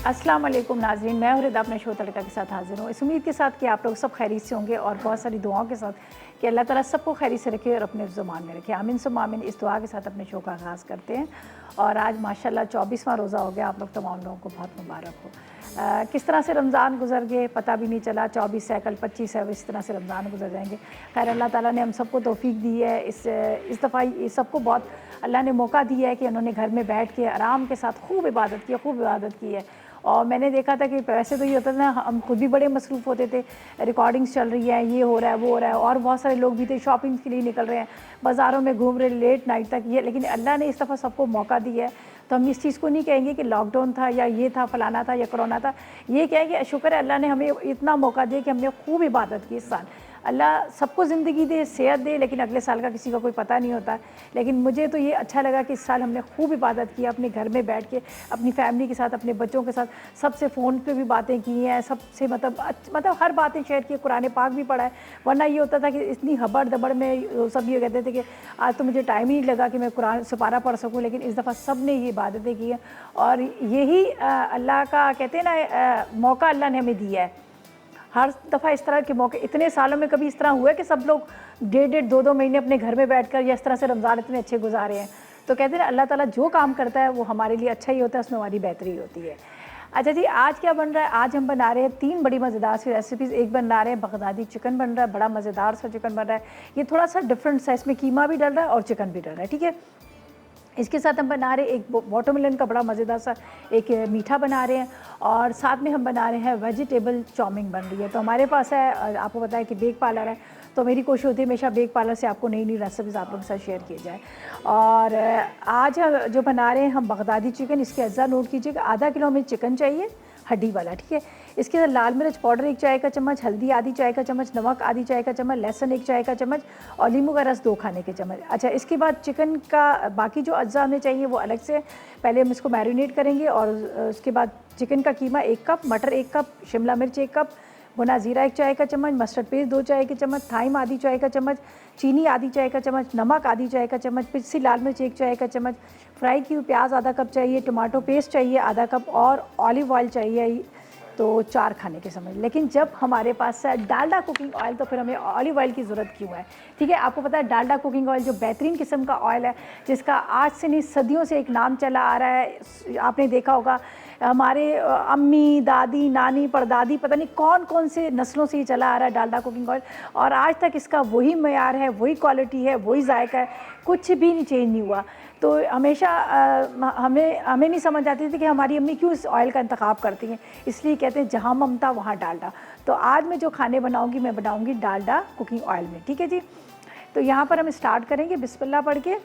अस्सलाम वालेकुम नाज़रीन, मैं हूँ रिदा अपने शो तड़का के साथ हाज़िर हूँ। इस उम्मीद के साथ कि आप लोग सब खैरियत से होंगे और बहुत सारी दुआओं के साथ कि अल्लाह ताला सबको खैरियत से रखे और अपने ज़ुबान में रखे। आमीन सुम्मा आमीन। इस दुआ के साथ अपने शो का आगाज़ करते हैं और आज माशाल्लाह 24वां रोज़ा हो गया। आप लोग तमाम लोगों को बहुत मुबारक हो। किस तरह से रमज़ान गुजर गए पता भी नहीं चला। 24 है, कल 25 है, इस तरह से रमज़ान गुजर जाएंगे। खैर अल्लाह ताला ने हम सबको तौफ़ीक दी है। इस दफ़ा सबको बहुत अल्लाह ने मौका दिया है कि उन्होंने घर में बैठ के आराम के साथ खूब इबादत की है। और मैंने देखा था कि वैसे तो ये होता था ना, हम खुद भी बड़े मसरूफ़ होते थे, रिकॉर्डिंग्स चल रही है, ये हो रहा है, वो हो रहा है, और बहुत सारे लोग भी थे शॉपिंग के लिए निकल रहे हैं, बाज़ारों में घूम रहे लेट नाइट तक ये। लेकिन अल्लाह ने इस दफ़ा सबको मौका दिया है। तो हम इस चीज़ को नहीं कहेंगे कि लॉकडाउन था या ये था, फ़लाना था या कोरोना था। ये कहेंगे शुक्र है अल्लाह ने हमें इतना मौका दिया कि हमने खूब इबादत की इस साल। अल्लाह सबको ज़िंदगी दे, सेहत दे, लेकिन अगले साल का किसी का कोई पता नहीं होता। लेकिन मुझे तो ये अच्छा लगा कि इस साल हमने खूब इबादत की, अपने घर में बैठ के अपनी फैमिली के साथ, अपने बच्चों के साथ, सबसे फ़ोन पे भी बातें की हैं, सबसे मतलब हर बातें शेयर की, कुरान पाक भी पढ़ा है। वरना ये होता था कि इतनी हबड़ दबड़ में सब ये कहते थे कि आज तो मुझे टाइम ही नहीं लगा कि मैं कुरान सुपारा पढ़ सकूँ। लेकिन इस दफ़ा सब ने ये इबादतें की हैं और यही अल्लाह का कहते हैं ना मौका अल्लाह ने हमें दिया है। हर दफ़ा इस तरह के मौके इतने सालों में कभी इस तरह हुआ है कि सब लोग 1.5 2 महीने अपने घर में बैठकर या इस तरह से रमज़ान इतने अच्छे गुजारे हैं। तो कहते हैं अल्लाह ताला जो काम करता है वो हमारे लिए अच्छा ही होता है, उसमें हमारी बेहतरी होती है। अच्छा जी, आज क्या बन रहा है? आज हम बना रहे हैं 3 बड़ी मज़ेदार सी रेसिपीज़। एक बना रहे हैं बगदादी चिकन बन रहा है, बड़ा मज़ेदार सा चिकन बन रहा है। ये थोड़ा सा डिफरेंट सा, इसमें कीमा भी डल रहा है और चिकन भी डल रहा है, ठीक है। इसके साथ हम बना रहे हैं एक वाटरमेलन का बड़ा मज़ेदार सा एक मीठा बना रहे हैं और साथ में हम बना रहे हैं वेजिटेबल चाउमीन बन रही है। तो हमारे पास है, आपको पता है कि बेक पार्लर है, तो मेरी कोशिश होती है हमेशा बेक पार्लर से आपको नई नई रेसिपीज़ आप लोगों के साथ शेयर किए जाए। और आज जो बना रहे हैं हम बगदादी चिकन, इसके अज्जा नोट कीजिएगा। आधा किलो हमें चिकन चाहिए, हड्डी वाला, ठीक है। इसके अंदर लाल मिर्च पाउडर 1 चाय का चम्मच, हल्दी आधी चाय का चम्मच, नमक आधी चाय का चम्मच, लहसुन 1 चाय का चम्मच और नींबू का रस 2 खाने के चम्मच। अच्छा, इसके बाद चिकन का बाकी जो अज्जा हमें चाहिए वो अलग से पहले हम इसको मैरिनेट करेंगे। और उसके बाद चिकन का कीमा 1 कप, मटर 1 कप, शिमला मिर्च 1 कप, भुना ज़ीरा 1 चाय का चम्मच, मस्टर्ड पेस्ट 2 चाय के चम्मच, थाइम आधी चाय का चम्मच, चीनी आधी चाय का चम्मच, नमक आधी चाय का चम्मच, पिसी लाल मिर्च 1 चाय का चम्मच, फ्राई की हुई प्याज आधा कप चाहिए, टमाटो पेस्ट चाहिए आधा कप और ऑलिव ऑयल चाहिए तो 4 खाने के चम्मच। लेकिन जब हमारे पास है डालडा कुकिंग ऑयल तो फिर हमें ऑलिव ऑयल की ज़रूरत क्यों है, ठीक है। आपको पता है डालडा कुकिंग ऑयल जो बेहतरीन किस्म का ऑयल है, जिसका आज से नहीं सदियों से एक नाम चला आ रहा है। आपने देखा होगा हमारे अम्मी, दादी, नानी, परदादी, पता नहीं कौन कौन से नस्लों से ही चला आ रहा है डालडा कुकिंग ऑयल, और आज तक इसका वही मयार है, वही क्वालिटी है, वही जायका है, कुछ भी नहीं चेंज नहीं हुआ। तो हमेशा हमें नहीं समझ आती थी कि हमारी अम्मी क्यों इस ऑयल का इंतखाब करती हैं। इसलिए कहते हैं जहाँ ममता वहाँ डालडा। तो आज मैं जो खाने बनाऊँगी मैं बनाऊँगी डालडा कुकिंग ऑयल में, ठीक है जी। तो यहाँ पर हम स्टार्ट करेंगे बिस्मिल्लाह पढ़ के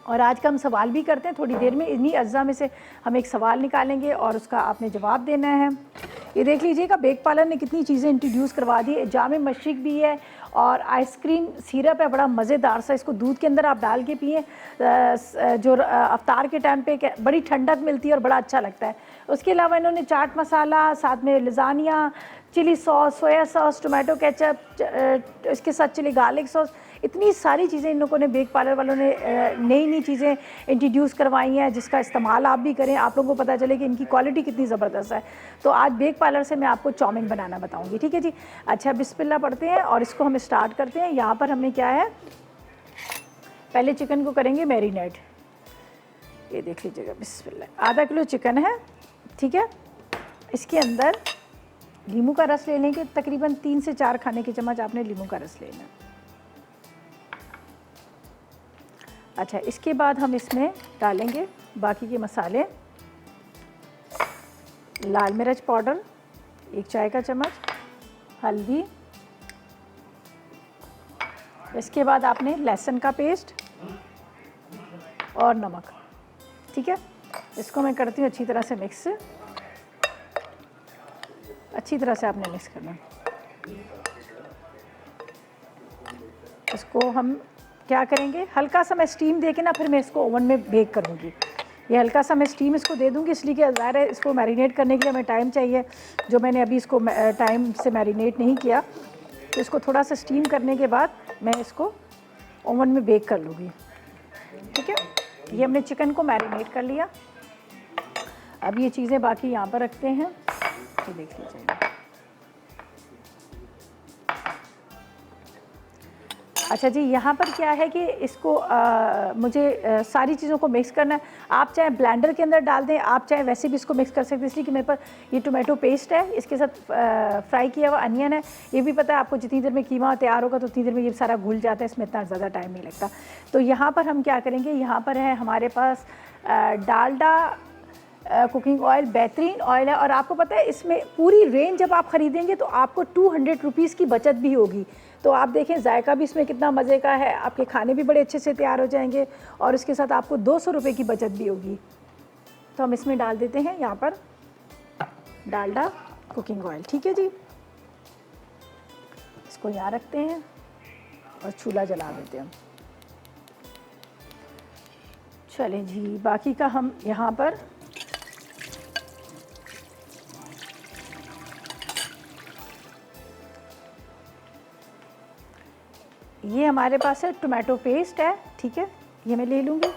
और आज का हम सवाल भी करते हैं थोड़ी देर में। इन्हीं अज्जा में से हम एक सवाल निकालेंगे और उसका आपने जवाब देना है। ये देख लीजिएगा बेक पार्लर ने कितनी चीज़ें इंट्रोड्यूस करवा दी है। जामे मशरिक भी है और आइसक्रीम सिरप है बड़ा मज़ेदार सा, इसको दूध के अंदर आप डाल के पिए जो अफ्तार के टाइम पे बड़ी ठंडक मिलती है और बड़ा अच्छा लगता है। उसके अलावा इन्होंने चाट मसाला, साथ में lasagne, chilli sauce, soya sauce, tomato ketchup, इसके साथ चिली गार्लिक सॉस, इतनी सारी चीज़ें इन लोगों ने बेक पार्लर वालों ने नई नई चीज़ें इंट्रोड्यूस करवाई हैं जिसका इस्तेमाल आप भी करें, आप लोगों को पता चले कि इनकी क्वालिटी कितनी ज़बरदस्त है। तो आज बेक पार्लर से मैं आपको चाउमीन बनाना बताऊंगी, ठीक है जी। अच्छा, बिस्मिल्लाह पढ़ते हैं और इसको हम स्टार्ट करते हैं। यहाँ पर हमने क्या है, पहले चिकन को करेंगे मैरिनेट। ये देख लीजिएगा बिस्मिल्लाह, आधा किलो चिकन है, ठीक है। इसके अंदर नींबू का रस ले लेंगे, तकरीबन 3 से 4 खाने के चम्मच आपने नींबू का रस लेना। अच्छा, इसके बाद हम इसमें डालेंगे बाकी के मसाले। लाल मिर्च पाउडर 1 चाय का चम्मच, हल्दी, इसके बाद आपने लहसुन का पेस्ट और नमक, ठीक है। इसको मैं करती हूँ अच्छी तरह से मिक्स, अच्छी तरह से आपने मिक्स करना। इसको हम क्या करेंगे, हल्का सा मैं स्टीम दे के ना फिर मैं इसको ओवन में बेक करूँगी। ये हल्का सा मैं स्टीम इसको दे दूँगी इसलिए कि ज़ाहिर है इसको मैरिनेट करने के लिए हमें टाइम चाहिए, जो मैंने अभी इसको टाइम से मैरिनेट नहीं किया। तो इसको थोड़ा सा स्टीम करने के बाद मैं इसको ओवन में बेक कर लूँगी, ठीक है। ये हमने चिकन को मैरिनेट कर लिया। अब ये चीज़ें बाकी यहाँ पर रखते हैं, ये देख लीजिएगा। अच्छा जी, यहाँ पर क्या है कि इसको मुझे सारी चीज़ों को मिक्स करना है। आप चाहे ब्लेंडर के अंदर डाल दें, आप चाहे वैसे भी इसको मिक्स कर सकते हैं, इसलिए कि मेरे पास ये टोमेटो पेस्ट है, इसके साथ फ्राई किया हुआ अनियन है। ये भी पता है आपको, जितनी देर में कीमा तैयार होगा तो उतनी देर में ये सारा घुल जाता है, इसमें इतना ज़्यादा टाइम नहीं लगता। तो यहाँ पर हम क्या करेंगे, यहाँ पर है हमारे पास डालडा कुकिंग ऑयल, बेहतरीन ऑयल है। और आपको पता है इसमें पूरी रेंज जब आप ख़रीदेंगे तो आपको 200 रुपीज़ की बचत भी होगी। तो आप देखें जायका भी इसमें कितना मज़े का है, आपके खाने भी बड़े अच्छे से तैयार हो जाएंगे और उसके साथ आपको 200 रुपये की बचत भी होगी। तो हम इसमें डाल देते हैं यहाँ पर डालडा कुकिंग ऑयल। ठीक है जी, इसको यहाँ रखते हैं और चूल्हा जला देते हैं। चलें जी, बाकी का हम यहाँ पर ये हमारे पास है टोमेटो पेस्ट है, ठीक है, ये मैं ले लूँगी।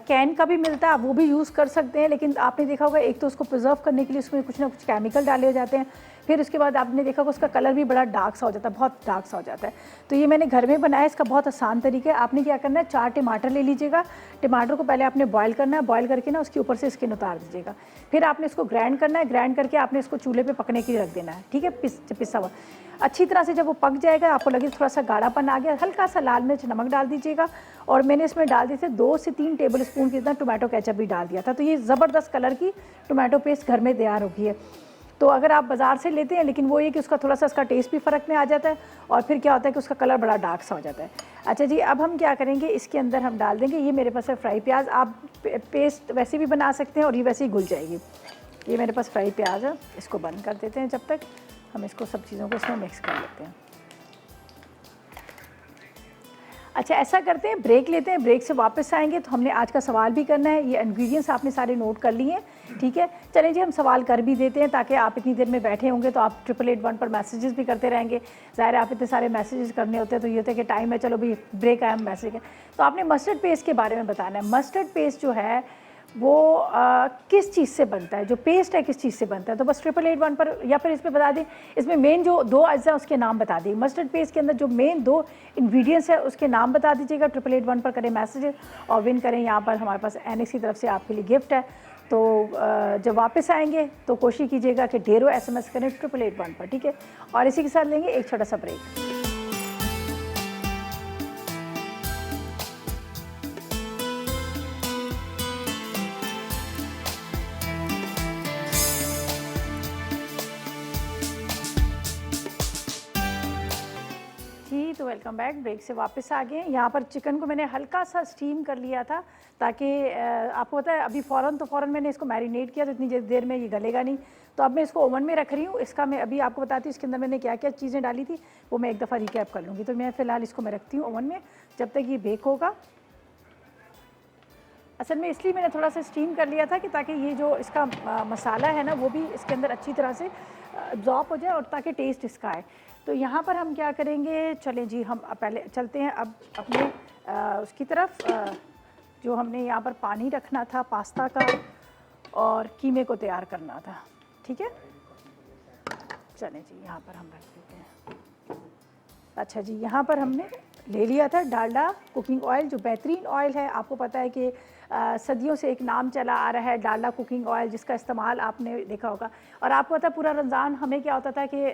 कैन का भी मिलता है, आप वो भी यूज़ कर सकते हैं, लेकिन आपने देखा होगा एक तो उसको प्रिजर्व करने के लिए उसमें कुछ ना कुछ केमिकल डाले हो जाते हैं, फिर उसके बाद आपने देखा होगा उसका कलर भी बड़ा डार्क सा हो जाता है, बहुत डार्क सा हो जाता है। तो ये मैंने घर में बनाया, इसका बहुत आसान तरीका है। आपने क्या करना है, 4 टमाटर ले लीजिएगा। टमाटर को पहले आपने बॉयल करना है, बॉयल करके ना उसके ऊपर से स्किन उतार दीजिएगा। फिर आपने इसको ग्राइंड करना है, ग्राइंड करके आपने इसको चूल्हे पे पकने के लिए रख देना है, ठीक है, पिसा हुआ। अच्छी तरह से जब वो पक जाएगा, आपको लगे थोड़ा सा गाढ़ापन आ गया, हल्का सा लाल मिर्च नमक डाल दीजिएगा। और मैंने इसमें डाल दिए थे 2 से 3 टेबल स्पून जितना टोमेटो केचप भी डाल दिया था। तो ये ज़बरदस्त कलर की टोमेटो पेस्ट घर में तैयार होगी है। तो अगर आप बाज़ार से लेते हैं, लेकिन वो ये कि उसका थोड़ा सा इसका टेस्ट भी फ़र्क में आ जाता है और फिर क्या होता है कि उसका कलर बड़ा डार्क सा हो जाता है। अच्छा जी, अब हम क्या करेंगे, इसके अंदर हम डाल देंगे, ये मेरे पास है फ्राई प्याज। आप पेस्ट वैसे भी बना सकते हैं और ये वैसे ही घुल जाएगी। ये मेरे पास फ्राई प्याज है, इसको बंद कर देते हैं। जब तक हम इसको सब चीज़ों को इसमें मिक्स कर लेते हैं। अच्छा, ऐसा करते हैं, ब्रेक लेते हैं, ब्रेक से वापस आएंगे तो हमने आज का सवाल भी करना है। ये इंग्रेडिएंट्स आपने सारे नोट कर लिए हैं, ठीक है। चलें जी, हम सवाल कर भी देते हैं ताकि आप इतनी देर में बैठे होंगे तो आप 888 पर मैसेजेस भी करते रहेंगे। ज़ाहिर है आप इतने सारे मैसेजेस करने होते हैं तो ये होता है कि टाइम है, चलो भाई ब्रेक आया, हम मैसेज है। तो आपने मस्टर्ड पेस्ट के बारे में बताना है। मस्टर्ड पेस्ट जो है वो किस चीज़ से बनता है, जो पेस्ट है किस चीज़ से बनता है। तो बस 888 पर या फिर इस पर बता दें, इसमें मेन जो 2 अज्जा उसके नाम बता दें। मस्टर्ड पेस्ट के अंदर जो मेन 2 इंग्रेडिएंट्स है उसके नाम बता दीजिएगा। 888 पर करें मैसेज और विन करें। यहाँ पर हमारे पास एनएक्स की तरफ से आपके लिए गिफ्ट है। तो जब वापस आएंगे तो कोशिश कीजिएगा कि ढेरों SMS करें 888 पर, ठीक है। और इसी के साथ लेंगे एक छोटा सा ब्रेक। तो वेलकम बैक, ब्रेक से वापस आ गए। यहाँ पर चिकन को मैंने हल्का सा स्टीम कर लिया था ताकि आपको पता है अभी फ़ौरन मैंने इसको मैरिनेट किया तो इतनी देर में ये गलेगा नहीं। तो अब मैं इसको ओवन में रख रही हूँ। इसका मैं अभी आपको बताती हूँ इसके अंदर मैंने क्या क्या चीज़ें डाली थी, वो मैं एक दफ़ा रिकैप कर लूँगी। तो मैं फ़िलहाल इसको मैं रखती हूँ ओवन में जब तक ये बेक होगा। असल में इसलिए मैंने थोड़ा सा स्टीम कर लिया था कि ताकि ये जो इसका मसाला है ना वो भी इसके अंदर अच्छी तरह से अब्ज़ॉर्ब हो जाए और ताकि टेस्ट इसका आए। तो यहाँ पर हम क्या करेंगे, चलें जी, हम पहले चलते हैं अब अपने उसकी तरफ जो हमने यहाँ पर पानी रखना था पास्ता का और कीमे को तैयार करना था, ठीक है। चलें जी, यहाँ पर हम रख देते हैं। अच्छा जी, यहाँ पर हमने ले लिया था डालडा कुकिंग ऑयल, जो बेहतरीन ऑयल है। आपको पता है कि सदियों से एक नाम चला आ रहा है डालडा कुकिंग ऑयल, जिसका इस्तेमाल आपने देखा होगा। और आपको पता है पूरा रमज़ान हमें क्या होता था कि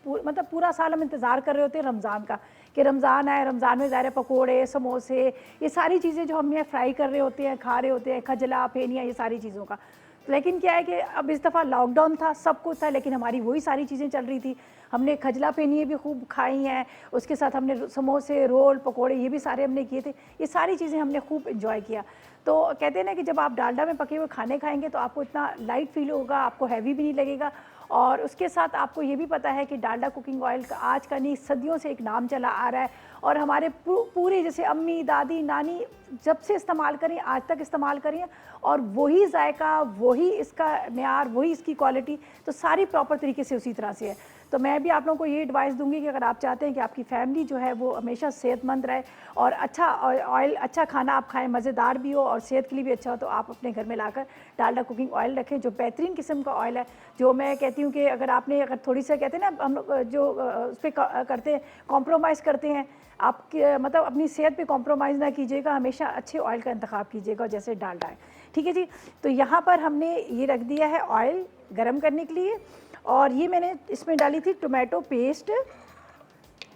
मतलब पूरा साल हम इंतज़ार कर रहे होते हैं रमज़ान का, कि रमज़ान आए, रमज़ान में ज़ाहिर पकोड़े, समोसे, ये सारी चीज़ें जो हम ये फ्राई कर रहे होते हैं, खा रहे होते हैं, खजला, फेनिया, ये सारी चीज़ों का। लेकिन क्या है कि अब इस दफ़ा लॉकडाउन था, सब कुछ था, लेकिन हमारी वही सारी चीज़ें चल रही थी। हमने खजला फेनिए भी खूब खाई हैं, उसके साथ हमने समोसे, रोल, पकोड़े, ये भी सारे हमने किए थे। ये सारी चीज़ें हमने खूब इंजॉय किया। तो कहते हैं ना कि जब आप डालडा में पके हुए खाने खाएंगे तो आपको इतना लाइट फील होगा, आपको हैवी भी नहीं लगेगा। और उसके साथ आपको ये भी पता है कि डालडा कुकिंग ऑयल का आज का नहीं, सदियों से एक नाम चला आ रहा है। और हमारे पूरे जैसे अम्मी, दादी, नानी जब से इस्तेमाल करें आज तक इस्तेमाल करें और वही जायका, वही इसका मेयार, वही इसकी क्वालिटी, तो सारी प्रॉपर तरीके से उसी तरह से है। तो मैं भी आप लोगों को ये एडवाइस दूंगी कि अगर आप चाहते हैं कि आपकी फैमिली जो है वो हमेशा सेहतमंद रहे और अच्छा ऑयल, अच्छा खाना आप खाएं, मज़ेदार भी हो और सेहत के लिए भी अच्छा हो, तो आप अपने घर में लाकर डालडा कुकिंग ऑयल रखें, जो बेहतरीन किस्म का ऑयल है। जो मैं कहती हूँ कि अगर थोड़ी सा कहते हैं ना हम लोग जो उस पर करते हैं, कॉम्प्रोमाइज़ करते हैं, आपके मतलब अपनी सेहत पे कॉम्प्रोमाइज़ ना कीजिएगा, हमेशा अच्छे ऑयल का इंतखाब कीजिएगा जैसे डालडा है। ठीक है जी। तो यहाँ पर हमने ये रख दिया है ऑयल गरम करने के लिए, और ये मैंने इसमें डाली थी टोमेटो पेस्ट।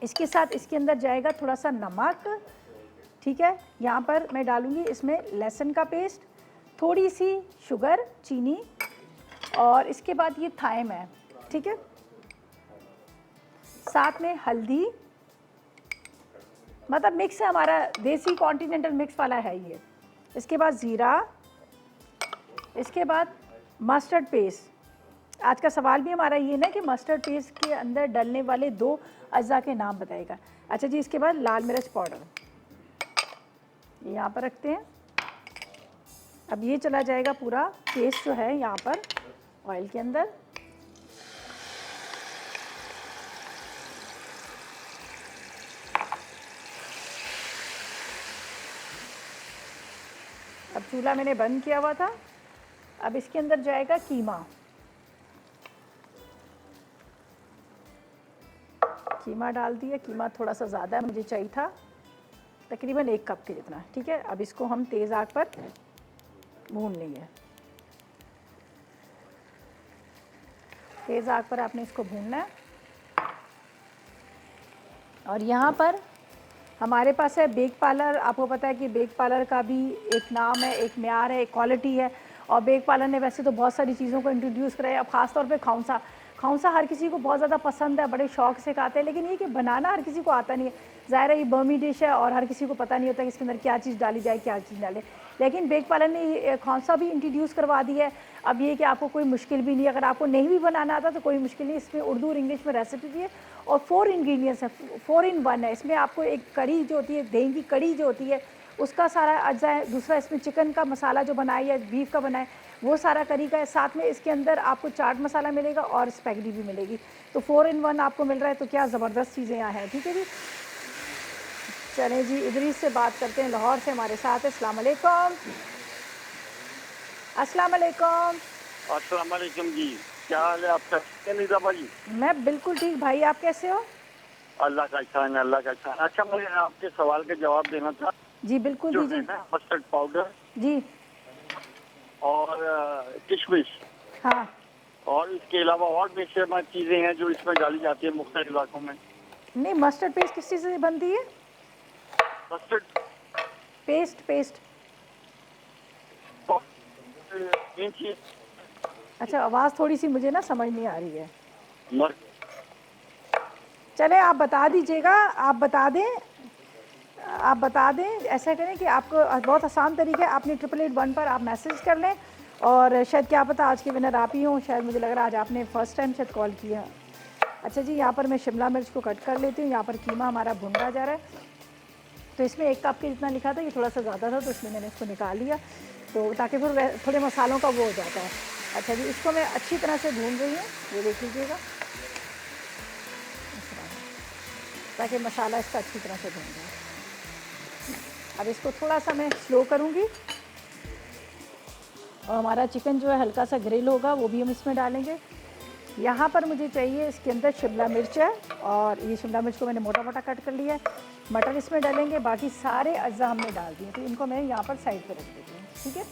इसके साथ इसके अंदर जाएगा थोड़ा सा नमक, ठीक है। यहाँ पर मैं डालूँगी इसमें लहसुन का पेस्ट, थोड़ी सी शुगर, चीनी, और इसके बाद ये थाइम है, ठीक है। साथ में हल्दी, मतलब मिक्स है हमारा, देसी कॉन्टिनेंटल मिक्स वाला है ये। इसके बाद ज़ीरा, इसके बाद मस्टर्ड पेस्ट। आज का सवाल भी हमारा ये ना कि मस्टर्ड पेस्ट के अंदर डलने वाले 2 अज़ा के नाम बताएगा। अच्छा जी। इसके बाद लाल मिर्च पाउडर यहाँ पर रखते हैं। अब ये चला जाएगा पूरा पेस्ट जो है यहाँ पर ऑयल के अंदर। अब चूल्हा मैंने बंद किया हुआ था। अब इसके अंदर जाएगा कीमा। कीमा डाल दिया। कीमा थोड़ा सा ज़्यादा मुझे चाहिए था, तकरीबन 1 कप के जितना, ठीक है। अब इसको हम तेज़ आग पर भून लेंगे। तेज़ आग पर आपने इसको भूनना है। और यहाँ पर हमारे पास है बेक पार्लर। आपको पता है कि बेक पार्लर का भी एक नाम है, एक म्यार है, एक क्वालिटी है। और बेक पार्लर ने वैसे तो बहुत सारी चीज़ों को इंट्रोड्यूस कराया। अब ख़ास तौर पे खौंसा हर किसी को बहुत ज़्यादा पसंद है, बड़े शौक से खाते हैं, लेकिन ये कि बनाना हर किसी को आता नहीं है। ज़ाहिर है ये बर्मी डिश है और हर किसी को पता नहीं होता कि इसके अंदर क्या चीज़ डाली जाए, क्या चीज़ डाले। लेकिन बेक पार्लर ने खौंसा भी इंट्रोड्यूस करवा दिया है। अब ये कि आपको कोई मुश्किल भी नहीं, अगर आपको नहीं भी बनाना आता तो कोई मुश्किल नहीं। इसमें उर्दू और इंग्लिश में रेसिपी भी है और 4 इंग्रेडिएंट्स है, 4 in 1 है। इसमें आपको एक कड़ी जो होती है, दही की कड़ी जो होती है, उसका सारा अज्जा है। दूसरा इसमें चिकन का मसाला जो बनाया या बीफ का बनाए वो सारा करी का है। साथ में इसके अंदर आपको चाट मसाला मिलेगा और स्पैगेटी भी मिलेगी। तो 4 in 1 आपको मिल रहा है। तो क्या ज़बरदस्त चीज़ें यहाँ हैं, ठीक है जी। चलें जी, इदरीस से बात करते हैं, लाहौर से हमारे साथ है। अस्सलाम वालेकुम। अस्सलाम वालेकुम। अस्सलाम वालेकुम जी, क्या हाल है आपका? निज़ा भाई? मैं बिल्कुल ठीक भाई, आप कैसे हो? अल्लाह का एहसान है, अल्लाह का एहसान। अच्छा, मुझे आपके सवाल का जवाब देना था। जी बिल्कुल जो दीजिए। है ना मस्टर्ड पाउडर जी और किशमिश, हाँ। और इसके अलावा और बेशुमार चीज़ें हैं जो इसमें डाली जाती है मुख्तलिफ इलाकों में। नहीं, मस्टर्ड पेस्ट किस चीज़ से बनती है? Mustard paste. अच्छा, आवाज़ थोड़ी सी मुझे ना समझ नहीं आ रही है। चले आप बता दीजिएगा, आप बता दें। ऐसा करें कि आपको बहुत आसान तरीका है, आपने 888 पर आप मैसेज कर लें और शायद क्या पता आज के विनर आप ही हों। शायद मुझे लग रहा है आज आपने फ़र्स्ट टाइम शायद कॉल किया। अच्छा जी, यहाँ पर मैं शिमला मिर्च को कट कर लेती हूँ। यहाँ पर कीमा हमारा भुना जा रहा है। तो इसमें 1 कप के जितना लिखा था, ये थोड़ा सा ज़्यादा था, तो इसलिए मैंने इसको निकाल लिया, तो ताकि फिर थोड़े मसालों का वो हो जाता है। अच्छा जी, इसको मैं अच्छी तरह से भून रही हूँ, ये देख लीजिएगा, ताकि मसाला इसका अच्छी तरह से भून जाए। अब इसको थोड़ा सा मैं स्लो करूँगी और हमारा चिकन जो है हल्का सा ग्रिल होगा, वो भी हम इसमें डालेंगे। यहाँ पर मुझे चाहिए इसके अंदर शिमला मिर्च है, और ये शिमला मिर्च को मैंने मोटा मोटा कट कर लिया है। मटर इसमें डालेंगे, बाकी सारे अज्जा हमने डाल दिए, तो इनको मैं यहाँ पर साइड पर रख देती हूँ, ठीक है।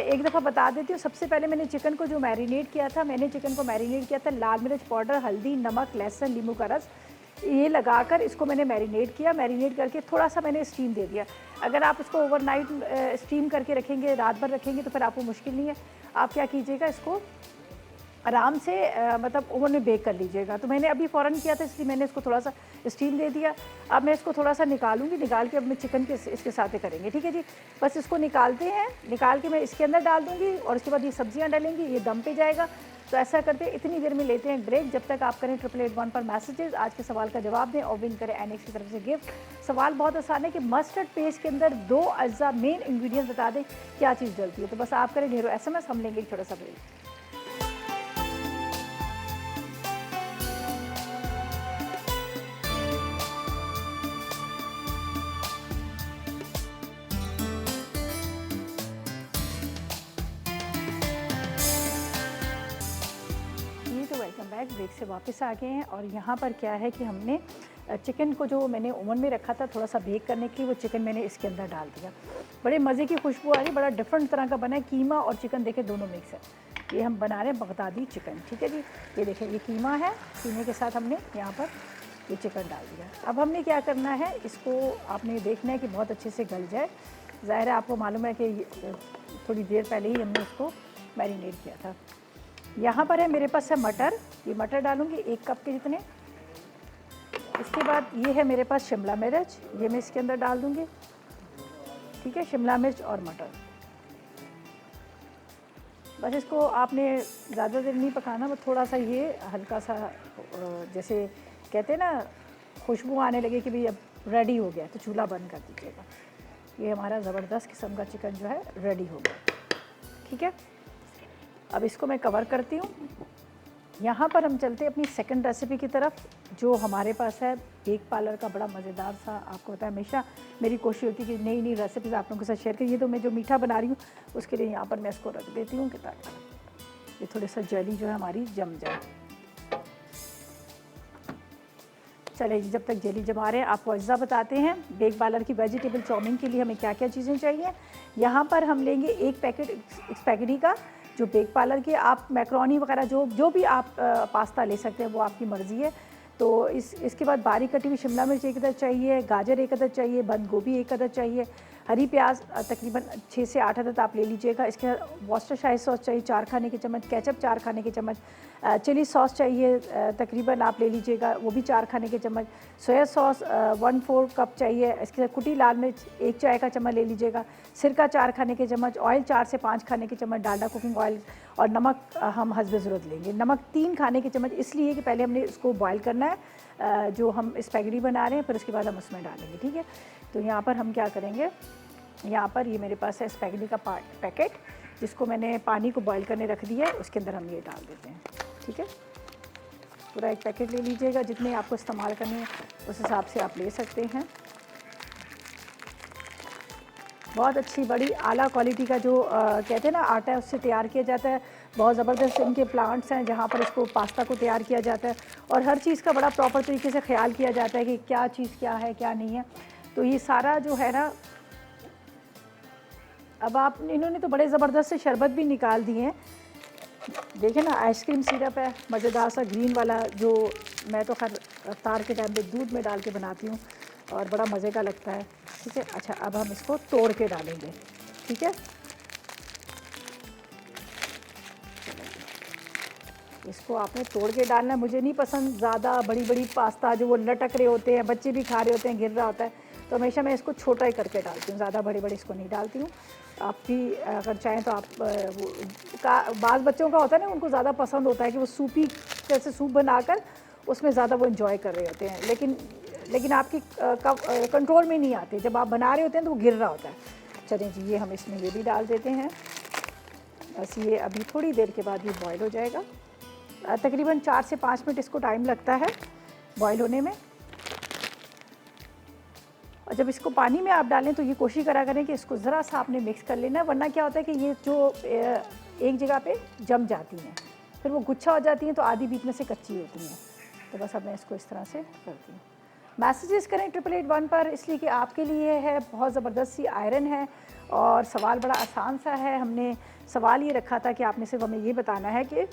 एक दफ़ा बता देती हूँ, सबसे पहले मैंने चिकन को जो मैरिनेट किया था, लाल मिर्च पाउडर, हल्दी, नमक, लहसुन, नींबू का रस, ये लगाकर इसको मैंने मैरिनेट किया। मैरिनेट करके थोड़ा सा मैंने स्टीम दे दिया। अगर आप इसको ओवरनाइट स्टीम करके रखेंगे, रात भर रखेंगे, तो फिर आपको मुश्किल नहीं है। आप क्या कीजिएगा, इसको आराम से मतलब ओवन में बेक कर लीजिएगा। तो मैंने अभी फ़ौरन किया था, इसलिए मैंने इसको थोड़ा सा स्टीम दे दिया। अब मैं इसको थोड़ा सा निकालूंगी, निकाल के अब मैं चिकन के इसके साथ ही करेंगे, ठीक है जी। बस इसको निकालते हैं, निकाल के मैं इसके अंदर डाल दूँगी और उसके बाद ये सब्जियाँ डालेंगी, ये दम पे जाएगा। तो ऐसा करते हैं, इतनी देर में लेते हैं ब्रेक। जब तक आप करें 888 पर मैसेजेस, आज के सवाल का जवाब दें और विन करें एनेक्स की तरफ से गिफ्ट। सवाल बहुत आसान है कि मस्टर्ड पेस्ट के अंदर 2 अज्जा मेन इंग्रेडिएंट्स बता दें, क्या चीज़ डलती है। तो बस आप करें ढेरों SMS, हम लेंगे एक छोटा सा ब्रेक। ब्रेक से वापस आ गए हैं और यहाँ पर क्या है कि हमने चिकन को जो मैंने ओवन में रखा था थोड़ा सा बेक करने के लिए, वो चिकन मैंने इसके अंदर डाल दिया। बड़े मज़े की खुशबू आ रही, बड़ा डिफरेंट तरह का बना है। कीमा और चिकन देखें दोनों मिक्स है। ये हम बना रहे हैं बगदादी चिकन, ठीक है जी। ये देखें ये कीमा है, कीमे के साथ हमने यहाँ पर ये चिकन डाल दिया। अब हमने क्या करना है, इसको आपने देखना है कि बहुत अच्छे से गल जाए। ज़ाहिर है आपको मालूम है कि थोड़ी देर पहले ही हमने इसको मैरिनेट किया था। यहाँ पर है मेरे पास है मटर, ये मटर डालूँगी 1 कप के जितने। इसके बाद ये है मेरे पास शिमला मिर्च, ये मैं इसके अंदर डाल दूँगी, ठीक है। शिमला मिर्च और मटर, बस इसको आपने ज़्यादा देर नहीं पकाना, बस थोड़ा सा ये हल्का सा जैसे कहते हैं ना खुशबू आने लगे कि भाई अब रेडी हो गया, तो चूल्हा बंद कर दीजिएगा। ये हमारा ज़बरदस्त किस्म का चिकन जो है रेडी हो गया, ठीक है। अब इसको मैं कवर करती हूँ। यहाँ पर हम चलते हैं अपनी सेकंड रेसिपी की तरफ, जो हमारे पास है बेक पार्लर का बड़ा मज़ेदार सा। आपको पता है हमेशा मेरी कोशिश होती है कि नई नई रेसिपीज़ आप लोगों के साथ शेयर करिए। ये तो मैं जो मीठा बना रही हूँ उसके लिए यहाँ पर मैं इसको रख देती हूँ कि ताकि ये थोड़ी सा जेली जो है हमारी जम जाए। चलिए जी, जब तक जेली जमा रहे हैं आपको अज्जा बताते हैं। बेक पार्लर की वेजिटेबल चाउमीन के लिए हमें क्या क्या चीज़ें चाहिए। यहाँ पर हम लेंगे 1 पैकेट स्पैगेटी का, जो बेक पार्लर के, आप मैक्रोनी वगैरह जो भी आप पास्ता ले सकते हैं वो आपकी मर्ज़ी है। तो इसके बाद बारीक कटी हुई शिमला मिर्च 1 अदद चाहिए, गाजर 1 अदद चाहिए, बंद गोभी 1 अदद चाहिए, हरी प्याज तकरीबन 6 से 8 अदद आप ले लीजिएगा। इसके वॉस्टरशायर सॉस चाहिए 4 खाने के चम्मच, केचप 4 खाने के चम्मच, चिली सॉस चाहिए तकरीबन आप ले लीजिएगा, वो भी 4 खाने के चम्मच, सोया सॉस 1/4 कप चाहिए। इसके साथ कुटी लाल मिर्च 1 चाय का चम्मच ले लीजिएगा, सिरका 4 खाने के चम्मच, ऑयल 4 से 5 खाने के चम्मच, डालडा कुकिंग ऑयल, और नमक हम हस्बे ज़रूरत लेंगे। नमक 3 खाने के चम्मच, इसलिए कि पहले हमने इसको बॉयल करना है जो हम स्पैगेटी बना रहे हैं, फिर उसके बाद हम उसमें डालेंगे, ठीक है। तो यहाँ पर हम क्या करेंगे, यहाँ पर ये मेरे पास है स्पैगेटी का पैकेट, जिसको मैंने पानी को बॉयल करने रख दिया है, उसके अंदर हम ये डाल देते हैं, ठीक है। पूरा 1 पैकेट ले लीजिएगा, जितने आपको इस्तेमाल करने हैं उस हिसाब से आप ले सकते हैं। बहुत अच्छी बड़ी आला क्वालिटी का जो कहते हैं ना आटा है, उससे तैयार किया जाता है। बहुत ज़बरदस्त इनके प्लांट्स हैं जहाँ पर इसको पास्ता को तैयार किया जाता है, और हर चीज़ का बड़ा प्रॉपर तरीके से ख्याल किया जाता है कि क्या चीज़ क्या है क्या नहीं है। तो ये सारा जो है ना, अब आप इन्होंने तो बड़े ज़बरदस्त से शरबत भी निकाल दिए हैं। देखें ना, आइसक्रीम सिरप है मज़ेदार सा ग्रीन वाला, जो मैं तो खैर अफ्तार के टाइम पे दूध में डाल के बनाती हूँ और बड़ा मज़े का लगता है, ठीक है। अच्छा, अब हम इसको तोड़ के डालेंगे, ठीक है। इसको आपने तोड़ के डालना है। मुझे नहीं पसंद ज़्यादा बड़ी बड़ी पास्ता जो वो लटक रहे होते हैं, बच्चे भी खा रहे होते हैं, गिर रहा होता है, तो हमेशा मैं इसको छोटा ही करके डालती हूँ, ज़्यादा बड़े बड़े इसको नहीं डालती हूँ। आप भी अगर चाहें तो आप बाज़ बच्चों का होता है ना, उनको ज़्यादा पसंद होता है कि वो सूपी जैसे सूप बनाकर उसमें ज़्यादा वो इन्जॉय कर रहे होते हैं, लेकिन आपकी कंट्रोल में नहीं आते। जब आप बना रहे होते हैं तो वो गिर रहा होता है। चलें जी, ये हम इसमें ये भी डाल देते हैं। बस ये अभी थोड़ी देर के बाद ये बॉयल हो जाएगा। तकरीबन 4 से 5 मिनट इसको टाइम लगता है बॉयल होने में। और जब इसको पानी में आप डालें तो ये कोशिश करा करें कि इसको ज़रा सा आपने मिक्स कर लेना है, वरना क्या होता है कि ये जो एक जगह पे जम जाती हैं, फिर वो गुच्छा हो जाती हैं, तो आधी बीच में से कच्ची होती हैं। तो बस अब मैं इसको इस तरह से करती हूँ। मैसेजेस करें 8881 पर, इसलिए कि आपके लिए है, बहुत ज़बरदस्त सी आयरन है और सवाल बड़ा आसान सा है। हमने सवाल ये रखा था कि आपने सिर्फ हमें ये बताना है कि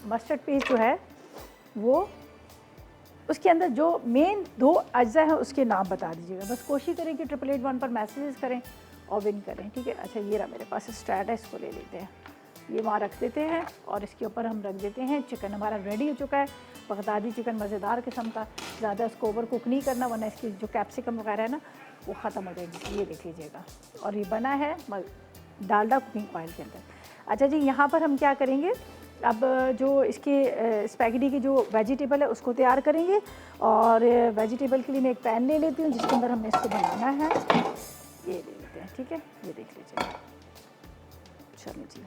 मस्टर्ड पेस्ट जो है वो उसके अंदर जो मेन 2 अज्जा हैं उसके नाम बता दीजिएगा। बस कोशिश करें कि 8881 पर मैसेजेस करें और विन करें, ठीक है। अच्छा, ये रहा मेरे पास स्ट्रैट है, इसको ले लेते हैं, ये वहाँ रख देते हैं और इसके ऊपर हम रख देते हैं चिकन। हमारा रेडी हो चुका है, बगदादी चिकन मज़ेदार किस्म का। ज़्यादा इसको ओवर कुक नहीं करना, वरना इसकी जो कैप्सिकम वगैरह है ना वो ख़त्म हो जाएगी। ये देख लीजिएगा, और ये बना है डालडा कुकिंग ऑयल के अंदर। अच्छा जी, यहाँ पर हम क्या करेंगे, अब जो इसके स्पैगेटी की जो वेजिटेबल है उसको तैयार करेंगे। और वेजिटेबल के लिए मैं एक पैन ले लेती हूँ जिसके अंदर हमने इसको बनाना है। ये ले लेते हैं, ठीक है, ये देख लीजिए। चलिए जी,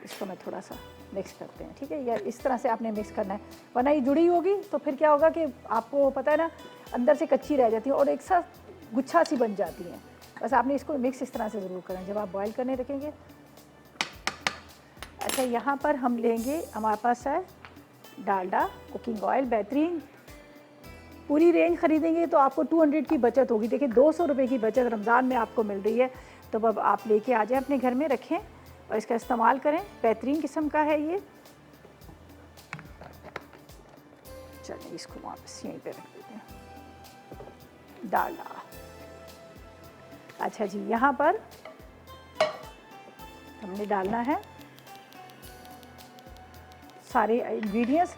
इसको मैं थोड़ा सा मिक्स करते हैं, ठीक है। या इस तरह से आपने मिक्स करना है, वरना ये जुड़ी होगी तो फिर क्या होगा कि आपको पता है ना, अंदर से कच्ची रह जाती है और एक साथ गुच्छा सी बन जाती हैं। बस आपने इसको मिक्स इस तरह से ज़रूर करें जब आप बॉयल करने रखेंगे। अच्छा, यहाँ पर हम लेंगे, हमारे पास है डालडा कुकिंग ऑयल, बेहतरीन। पूरी रेंज ख़रीदेंगे तो आपको 200 की बचत होगी। देखिए 200 रुपये की बचत रमज़ान में आपको मिल रही है। तो अब आप लेके आ जाएं, अपने घर में रखें और इसका इस्तेमाल करें। बेहतरीन किस्म का है ये। चलिए इसको वापस यहीं पे रख देते हैं। डालडा। अच्छा जी, यहाँ पर हमने डालना है सारे इंग्रेडिएंट्स।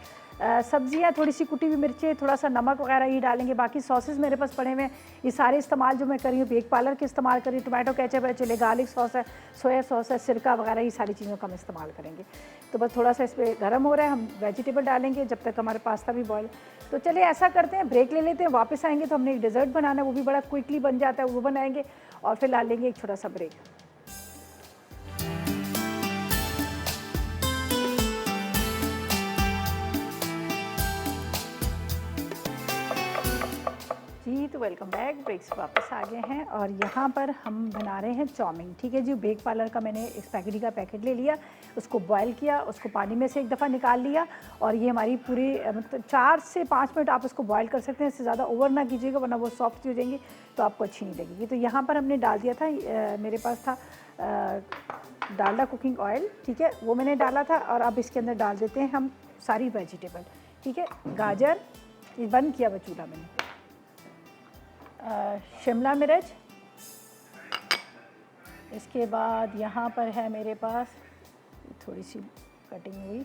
सब्जियाँ, थोड़ी सी कुटी हुई मिर्चें, थोड़ा सा नमक वगैरह ये डालेंगे। बाकी सॉसेस मेरे पास पड़े हुए हैं। ये सारे इस्तेमाल जो मैं कर रही हूँ बेक पार्लर के इस्तेमाल कर रही हूँ। टोमेटो केचप है, चिली गार्लिक सॉस है, सोया सॉस है, सिरका वगैरह, ये सारी चीज़ों का हम इस्तेमाल करेंगे। तो बस थोड़ा सा इस पर गर्म हो रहा है, हम वेजिटेबल डालेंगे जब तक हमारे पास्ता भी बॉयल। तो चलिए ऐसा करते हैं, ब्रेक ले लेते हैं, वापस आएंगे तो हमने एक डेजर्ट बनाना है, वो भी बड़ा क्विकली बन जाता है, वो बनाएंगे। और फिर ला लेंगे एक छोटा सा ब्रेक। जी, तो वेलकम बैक। ब्रेक से वापस आ गए हैं और यहाँ पर हम बना रहे हैं चाउमीन। ठीक है जी, बेक पार्लर का मैंने एक स्पैगेटी का पैकेट ले लिया, उसको बॉयल किया, उसको पानी में से एक दफ़ा निकाल लिया। और ये हमारी पूरी मतलब 4 से 5 मिनट आप उसको बॉयल कर सकते हैं। इससे ज़्यादा ओवर ना कीजिएगा वरना वो सॉफ्ट हो जाएंगी तो आपको अच्छी नहीं लगेगी। तो यहाँ पर हमने डाल दिया था, मेरे पास था डालडा कुकिंग ऑयल। ठीक है, वो मैंने डाला था। और अब इसके अंदर डाल देते हैं हम सारी वेजिटेबल। ठीक है, गाजर, ये बंद किया हुआ चूल्हा मैंने, शिमला मिर्च, इसके बाद यहाँ पर है मेरे पास थोड़ी सी कटिंग हुई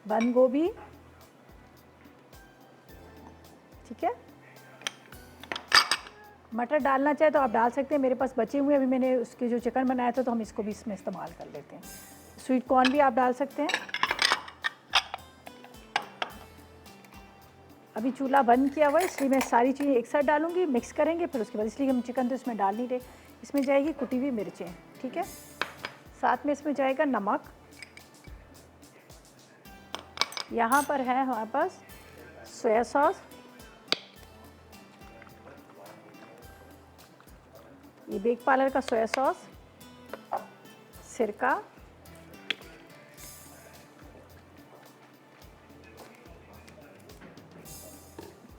बंद गोभी। ठीक है, मटर डालना चाहे तो आप डाल सकते हैं, मेरे पास बचे हुए अभी मैंने उसके जो चिकन बनाया था तो हम इसको भी इसमें इस्तेमाल कर लेते हैं। स्वीट कॉर्न भी आप डाल सकते हैं। अभी चूल्हा बंद किया हुआ है इसलिए मैं सारी चीज़ें एक साथ डालूंगी, मिक्स करेंगे फिर उसके बाद, इसलिए हम चिकन तो इसमें डाल नहीं रहे। इसमें जाएगी कुटी हुई मिर्चें। ठीक है, साथ में इसमें जाएगा नमक। यहाँ पर है हमारे पास सोया सॉस, ये बेक पार्लर का सोया सॉस, सिरका,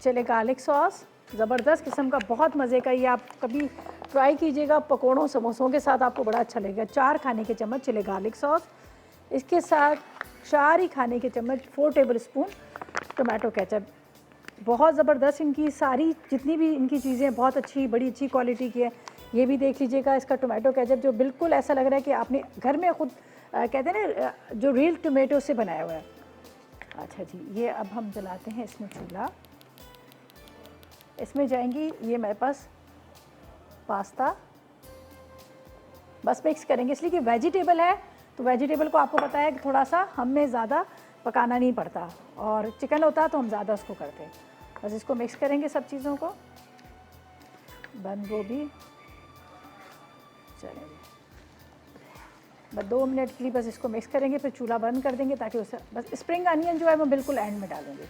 चिली गार्लिक सॉस, ज़बरदस्त किस्म का, बहुत मज़े का। ये आप कभी ट्राई कीजिएगा, पकोड़ों समोसों के साथ आपको बड़ा अच्छा लगेगा। 4 खाने के चम्मच चिली गार्लिक सॉस, इसके साथ 4 ही खाने के चम्मच 4 टेबल स्पून टोमेटो केचप। बहुत ज़बरदस्त इनकी सारी जितनी भी इनकी चीज़ें बहुत अच्छी, बड़ी अच्छी क्वालिटी की है। ये भी देख लीजिएगा, इसका टोमेटो केचप जो बिल्कुल ऐसा लग रहा है कि आपने घर में खुद कहते हैं ना जो रियल टोमेटो से बनाया हुआ है। अच्छा जी, ये अब हम जलाते हैं इसमें चूल्हा। इसमें जाएंगी ये मेरे पास पास्ता, बस मिक्स करेंगे इसलिए कि वेजिटेबल है तो वेजिटेबल को आपको पता है कि थोड़ा सा हमें ज़्यादा पकाना नहीं पड़ता, और चिकन होता तो हम ज़्यादा उसको करते हैं। बस इसको मिक्स करेंगे सब चीज़ों को। बंद गोभी, चलेंगे बस 2 मिनट के लिए बस इसको मिक्स करेंगे, फिर चूल्हा बंद कर देंगे ताकि उसे बस स्प्रिंग अनियन जो है वो बिल्कुल एंड में डालेंगे।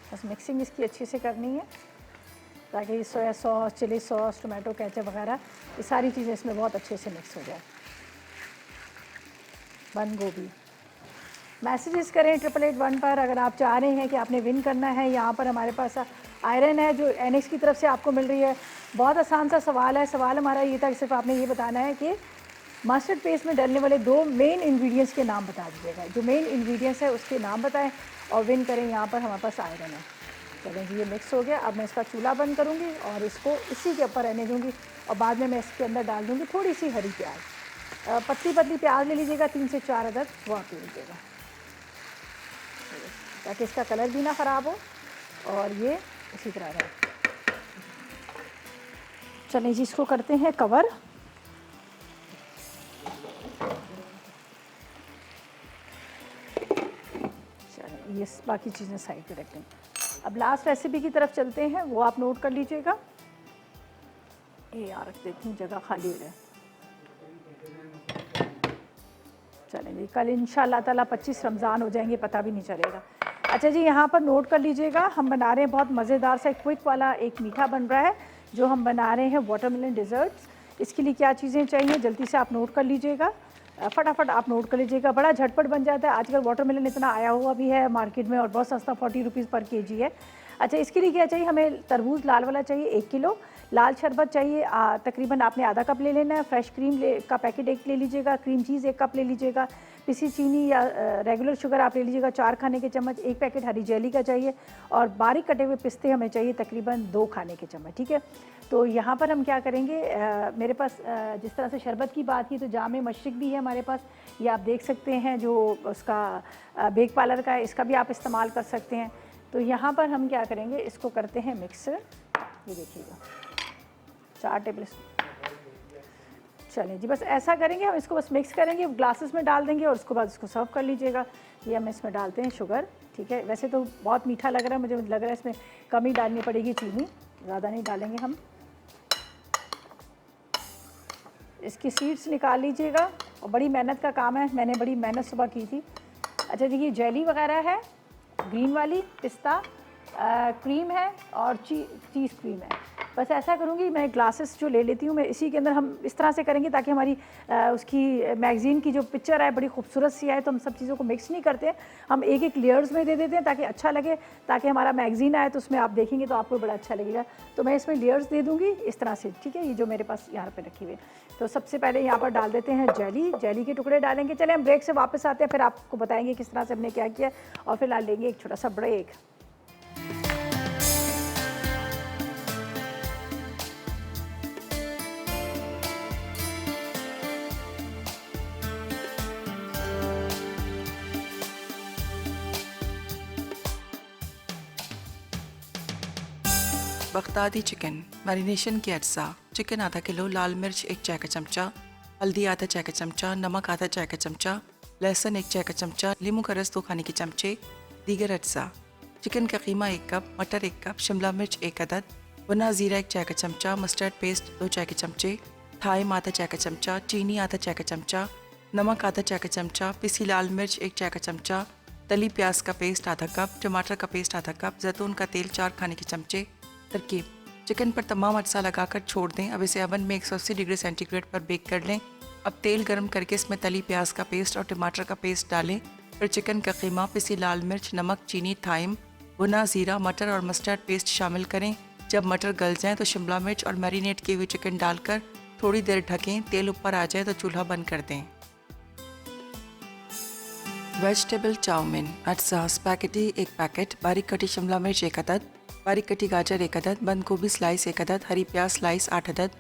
बस मिक्सिंग इसकी अच्छे से करनी है ताकि soya sauce, chilli sauce, tomato ketchup वगैरह ये सारी चीज़ें इसमें बहुत अच्छे से मिक्स हो जाए। बंद गोभी, मैसेजेस करें 888 पर अगर आप चाह रहे हैं कि आपने विन करना है। यहाँ पर हमारे पास आयरन है जो एनएक्स की तरफ से आपको मिल रही है। बहुत आसान सा सवाल है। सवाल हमारा ये था कि सिर्फ आपने ये बताना है कि मस्टर्ड पेस्ट में डलने वाले 2 मेन इंग्रेडिएंट्स के नाम बता दीजिएगा। जो मेन इंग्रेडिएंट्स है उसके नाम बताएं और विन करें। यहाँ पर हमारे पास आयरन है। चलें जी, ये मिक्स हो गया। अब मैं इसका चूल्हा बंद करूँगी और इसको इसी के ऊपर रहने दूँगी और बाद में मैं इसके अंदर डाल दूँगी थोड़ी सी हरी प्याज। पतली पतली प्याज ले लीजिएगा, 3 से 4 अदद, वो आप ले लीजिएगा ताकि इसका कलर भी ना ख़राब हो और ये इसी तरह रहे। चलें जी, इसको करते हैं कवर। चलें, ये बाकी चीज़ें साइड पे रखते हैं। अब लास्ट रेसिपी की तरफ चलते हैं, वो आप नोट कर लीजिएगा। ये यहाँ रख देती हूँ, जगह खाली हो जाए। चलें जी, कल इंशाल्लाह ताला 25 रमज़ान हो जाएंगे, पता भी नहीं चलेगा। अच्छा जी, यहाँ पर नोट कर लीजिएगा, हम बना रहे हैं बहुत मज़ेदार सा क्विक वाला एक मीठा बन रहा है जो हम बना रहे हैं वाटरमेलन डिज़र्ट्स। इसके लिए क्या चीज़ें चाहिए जल्दी से आप नोट कर लीजिएगा, फटाफट आप नोट कर लीजिएगा। बड़ा झटपट बन जाता है। आजकल वाटरमेलन इतना आया हुआ भी है मार्केट में और बहुत सस्ता 40 रुपीज़ पर केजी है। अच्छा, इसके लिए क्या चाहिए हमें? तरबूज लाल वाला चाहिए 1 किलो, लाल शरबत चाहिए तकरीबन आपने आधा कप ले लेना है, फ्रेश क्रीम का पैकेट 1 ले लीजिएगा, क्रीम चीज़ 1 कप ले लीजिएगा, पिसी चीनी या रेगुलर शुगर आप ले लीजिएगा 4 खाने के चम्मच, 1 पैकेट हरी जेली का चाहिए और बारीक कटे हुए पिस्ते हमें चाहिए तकरीबन 2 खाने के चम्मच। ठीक है, तो यहाँ पर हम क्या करेंगे, मेरे पास जिस तरह से शरबत की बात की तो जामे मशरिक भी है हमारे पास, ये आप देख सकते हैं जो उसका बेक पार्लर का है, इसका भी आप इस्तेमाल कर सकते हैं। तो यहाँ पर हम क्या करेंगे, इसको करते हैं मिक्स। ये देखिएगा 4 टेबल स्पून। चलें जी, बस ऐसा करेंगे हम, इसको बस मिक्स करेंगे, ग्लासेस में डाल देंगे और उसके बाद इसको सर्व कर लीजिएगा। ये हम इसमें डालते हैं शुगर। ठीक है, वैसे तो बहुत मीठा लग रहा है, मुझे लग रहा है इसमें कम ही डालनी पड़ेगी चीनी, ज़्यादा नहीं डालेंगे हम। इसकी सीड्स निकाल लीजिएगा और बड़ी मेहनत का काम है, मैंने बड़ी मेहनत सुबह की थी। अच्छा जी, ये जेली वगैरह है ग्रीन वाली, पिस्ता क्रीम है और चीज़ क्रीम है। बस ऐसा करूँगी मैं, ग्लासेस जो ले लेती हूँ मैं, इसी के अंदर हम इस तरह से करेंगे ताकि हमारी उसकी मैगज़ीन की जो पिक्चर है बड़ी खूबसूरत सी आए। तो हम सब चीज़ों को मिक्स नहीं करते हैं, हम एक एक लेयर्स में दे देते हैं ताकि अच्छा लगे, ताकि हमारा मैगज़ीन आए तो उसमें आप देखेंगे तो आपको बड़ा अच्छा लगेगा। तो मैं इसमें लेयर्स दे दूँगी इस तरह से। ठीक है, ये जो मेरे पास यहाँ पर रखी हुई है, तो सबसे पहले यहाँ पर डाल देते हैं जेली, जेली के टुकड़े डालेंगे। चले हम ब्रेक से वापस आते हैं, फिर आपको बताएंगे किस तरह से हमने क्या किया और फिर डाल लेंगे एक छोटा सा ब्रेक। बगदादी चिकन मैरिनेशन के अज्जा। चिकन आधा किलो, लाल मिर्च 1 चाय का चमचा, हल्दी आधा चाय का चमचा, नमक आधा चाय का चमचा, लहसुन 1 चाय का चमचा, नींबू का रस 2 खाने के चमचे। दीगर अज्जा: चिकन का कीमा 1 कप, मटर 1 कप, शिमला मिर्च 1 अदद, भुना ज़ीरा 1 चाय का चमचा, मस्टर्ड पेस्ट 2 चाय के चमचे, थाइम आधा चाय का चमचा, चीनी आधा चाय का चमचा, नमक आधा चाय का चमचा, पिसी लाल मिर्च 1 चाय का चमचा, तली प्याज का पेस्ट आधा कप, टमाटर का पेस्ट आधा कप, जैतून का तेल 4 खाने के चमचे। तरकीब: चिकन पर तमाम अज्जा लगाकर छोड़ दें। अब इसे ओवन में 180 डिग्री सेंटीग्रेड पर बेक कर लें। अब तेल गर्म करके इसमें तली प्याज का पेस्ट और टमाटर का पेस्ट डालें। फिर चिकन का कीमा, पिसी लाल मिर्च, नमक, चीनी, थाइम, भुना ज़ीरा, मटर और मस्टर्ड पेस्ट शामिल करें। जब मटर गल जाएं तो शिमला मिर्च और मैरिनेट किए हुए चिकन डालकर थोड़ी देर ढकें। तेल ऊपर आ जाए तो चूल्हा बंद कर दें। वेजिटेबल चाउमीन अज्जा: स्पैगेटी 1 पैकेट, बारीक कटी शिमला मिर्च 1 अदद, बारीक कटी गाजर 1 अदद, बंद गोभी स्लाइस 1 अदद, हरी प्याज स्लाइस 8 अदद,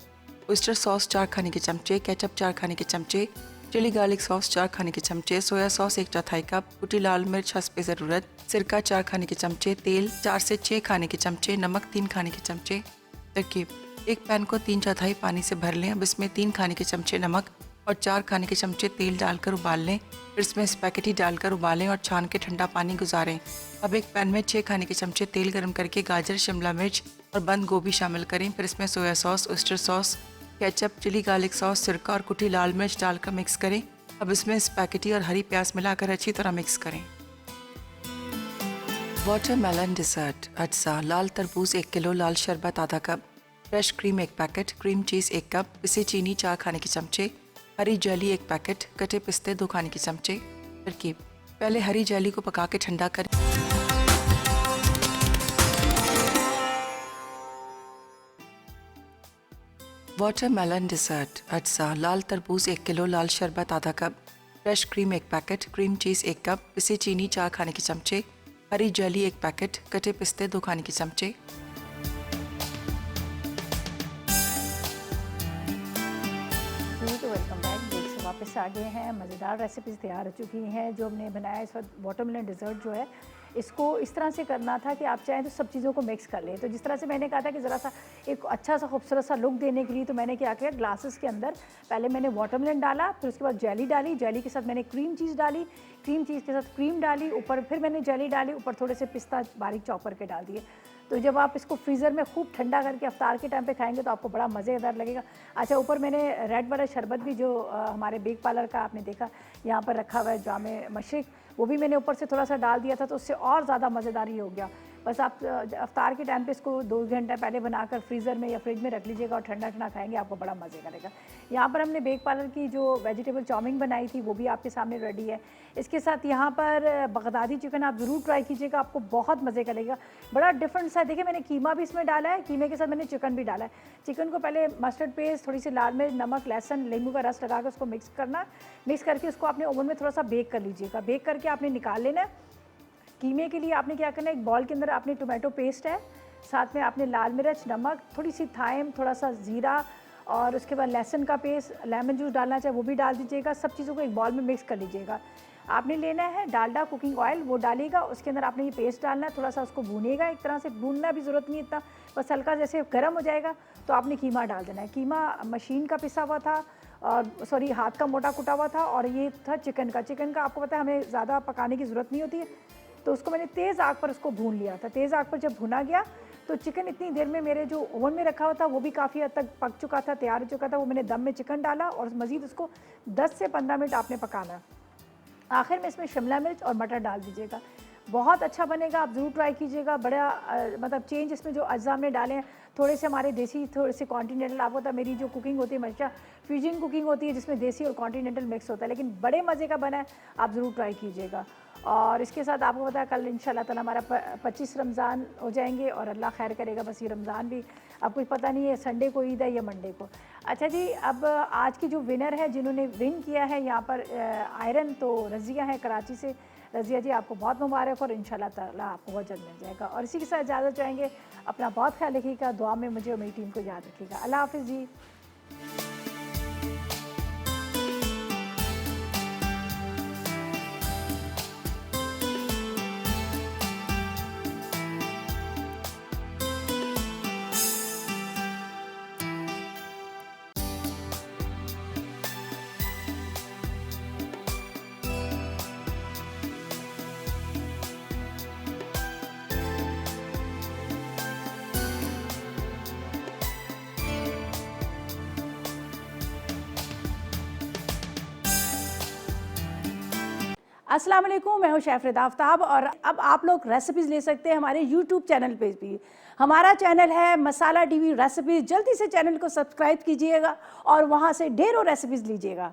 ओस्टर सॉस 4 खाने के चमचे, केचप 4 खाने के चमचे, चिली गार्लिक सॉस 4 खाने के चमचे, सोया सॉस 1/4 कप, कुटी लाल मिर्च हस्बे ज़रूरत, सिरका 4 खाने के चमचे, तेल 4 से 6 खाने के चमचे, नमक 3 खाने के चमचे। तरकीब: एक पैन को 3/4 पानी से भर लें। अब इसमें 3 खाने के चमचे नमक और 4 खाने के चमचे तेल डालकर उबाल लें। फिर इसमें स्पैगेटी डालकर उबालें और छान के ठंडा पानी गुजारें। अब एक पैन में 6 खाने के चमचे तेल गर्म करके गाजर, शिमला मिर्च और बंद गोभी शामिल करें। फिर इसमें soya sauce, oyster sauce, ketchup, chilli garlic sauce, सिरका और कुटी लाल मिर्च डालकर मिक्स करें। अब इसमें स्पैगेटी और हरी प्याज मिलाकर अच्छी तरह मिक्स करें। वाटरमेलन डिज़र्ट अज्जा: लाल तरबूज 1 किलो, लाल शरबत आधा cup, fresh cream 1 packet, cream cheese 1 cup, पिसी चीनी 4 खाने के चमचे, हरी जेली 1 पैकेट, कटे पिस्ते 2 खाने के चमचे। तरकीब: पहले हरी जेली को पका के ठंडा करें। वाटरमेलन डिज़र्ट अज्जा: लाल तरबूज 1 किलो, लाल शरबत आधा cup, fresh cream 1 packet, cream cheese 1 cup, पिसी चीनी 4 खाने के चमचे, हरी जेली 1 पैकेट, कटे पिस्ते 2 खाने के चमचे। तो वेलकम बैक, ब्रेक से वापस आ गए हैं। मज़ेदार रेसिपीज़ तैयार हो चुकी हैं जो हमने बनाया इस वक्त। वाटरमेलन डिज़र्ट जो है इसको इस तरह से करना था कि आप चाहें तो सब चीज़ों को मिक्स कर लें। तो जिस तरह से मैंने कहा था कि ज़रा सा एक अच्छा सा खूबसूरत सा लुक देने के लिए तो मैंने क्या किया, ग्लासेस के अंदर पहले मैंने वाटरमेलन डाला, फिर उसके बाद जेली डाली, जेली के साथ मैंने क्रीम चीज़ डाली, क्रीम चीज़ के साथ क्रीम डाली, ऊपर फिर मैंने जेली डाली, ऊपर थोड़े से पिस्ता बारीक चॉप करके डाल दिए। तो जब आप इसको फ्रीज़र में खूब ठंडा करके अफ्तार के टाइम पे खाएंगे तो आपको बड़ा मज़ेदार लगेगा। अच्छा, ऊपर मैंने रेड वाला शरबत भी जो हमारे बेक पार्लर का आपने देखा यहाँ पर रखा हुआ है, जामे मशरिक, वो भी मैंने ऊपर से थोड़ा सा डाल दिया था तो उससे और ज़्यादा मज़ेदारी हो गया। बस आप अफ्तार के टाइम पे इसको 2 घंटे पहले बनाकर फ्रीज़र में या फ्रिज में रख लीजिएगा और ठंडा ठंडा खाएंगे, आपको बड़ा मज़े करेगा। यहाँ पर हमने बेक पार्लर की जो वेजिटेबल चाउमीन बनाई थी वो भी आपके सामने रेडी है। इसके साथ यहाँ पर बगदादी चिकन आप ज़रूर ट्राई कीजिएगा, आपको बहुत मज़े करेगा, बड़ा डिफरेंट सा। देखिए मैंने कीमा भी इसमें डाला है, कीमे के साथ मैंने चिकन भी डाला है। चिकन को पहले मस्टर्ड पेस्ट, थोड़ी सी लाल मिर्च, नमक, लहसुन, नींबू का रस लगा कर उसको मिक्स करना, मिक्स करके उसको आपने ओवन में थोड़ा सा बेक कर लीजिएगा। बेक करके आपने निकाल लेना है। कीमे के लिए आपने क्या करना है, एक बॉल के अंदर आपने टोमेटो पेस्ट है, साथ में आपने लाल मिर्च, नमक, थोड़ी सी थाइम, थोड़ा सा ज़ीरा और उसके बाद लहसुन का पेस्ट, लेमन जूस डालना चाहे वो भी डाल दीजिएगा। सब चीज़ों को एक बॉल में मिक्स कर लीजिएगा। आपने लेना है डालडा कुकिंग ऑयल, वो डालिएगा, उसके अंदर आपने ये पेस्ट डालना है, थोड़ा सा उसको भूनिएगा। एक तरह से भूनना भी ज़रूरत नहीं इतना, बस हल्का जैसे गर्म हो जाएगा तो आपने कीमा डाल देना है। कीमा मशीन का पिसा हुआ था और सॉरी हाथ का मोटा कुटा हुआ था, और ये था चिकन का। चिकन का आपको पता है हमें ज़्यादा पकाने की ज़रूरत नहीं होती है, तो उसको मैंने तेज़ आग पर उसको भून लिया था। तेज़ आग पर जब भुना गया तो चिकन इतनी देर में मेरे जो ओवन में रखा हुआ था वो भी काफ़ी हद तक पक चुका था, तैयार हो चुका था। वो मैंने दम में चिकन डाला और मज़ीद उसको 10 से 15 मिनट आपने पकाना। आखिर में इसमें शिमला मिर्च और मटर डाल दीजिएगा, बहुत अच्छा बनेगा, आप ज़रूर ट्राई कीजिएगा। बड़ा मतलब चेंज इसमें जो अज्जा हमने डाले हैं, थोड़े से हमारे देसी, थोड़े से कॉन्टिनेंटल। आपको पता है मेरी जो कुकिंग होती है हमेशा फ्यूजन कुकिंग होती है जिसमें देसी और कॉन्टिनेंटल मिक्स होता है, लेकिन बड़े मज़े का बना है, आप ज़रूर ट्राई कीजिएगा। और इसके साथ आपको पता है कल इंशाल्लाह ताला हमारा 25 रमज़ान हो जाएंगे और अल्लाह खैर करेगा। बस ये रमज़ान भी अब कुछ पता नहीं है संडे को ईद है या मंडे को। अच्छा जी, अब आज की जो विनर है, जिन्होंने विन किया है यहाँ पर आयरन, तो रज़िया है कराची से। रज़िया जी आपको बहुत मुबारक और इंशाल्लाह ताला आपको बहुत जल्द मिल जाएगा। और इसी के साथ इजाज़त चाहेंगे, अपना बहुत ख्याल रखिएगा, दुआ में मुझे और मेरी टीम को याद रखिएगा। अल्लाह हाफ़िज़ जी। अस्सलाम वालेकुम, मैं हूँ शेफ़ रिदा आफ्ताब और अब आप लोग रेसिपीज़ ले सकते हैं हमारे यूट्यूब चैनल पे भी। हमारा चैनल है मसाला टीवी रेसिपीज़। जल्दी से चैनल को सब्सक्राइब कीजिएगा और वहाँ से ढेरों रेसिपीज़ लीजिएगा।